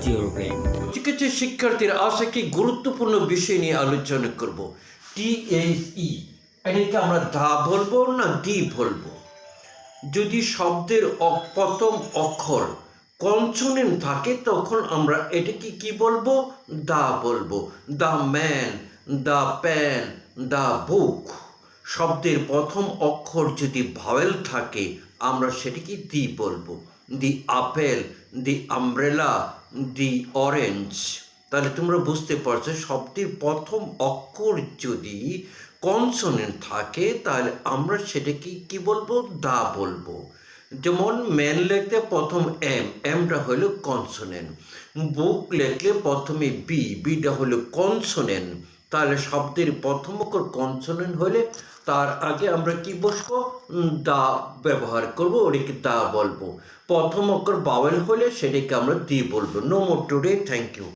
Recharge your brain. কিছু শিক্ষার্থীরা আশা কি গুরুত্বপূর্ণ বিষয় নিয়ে আলোচনা করব। টিএসই এটাকে আমরা দা বলবো না দি বলবো। যদি শব্দের প্রথম অক্ষর কনসোনেন্ট থাকে তখন আমরা এটাকে কি বলবো? দা বলবো। The man, the pan, the book. শব্দের প্রথম অক্ষর যদি ভাওয়েল থাকে আমরা সেটাকে দি বলবো। দি আপেল, দি আমব্রেলা, দি অরেঞ্জ। তাহলে তোমরা বুঝতে পারছো শব্দের প্রথম অক্ষর যদি কনসোনেন্ট থাকে তাহলে আমরা সেটাকে কি বলবো? দা বলবো। যেমন ম্যান লিখতে প্রথম এমটা হলো কনসোনেন্ট। বুক লিখলে প্রথমে বিটা হলো কনসোনেন্ট। তাহলে শব্দের প্রথম অক্ষর কনসোনেন্ট হলে তার আগে আমরা কি বসবো? দা ব্যবহার করবো, ওটাকে দা বলবো। প্রথম অক্ষর বাওয়েল হলে সেটাকে আমরা দি বলবো। No more today, thank you.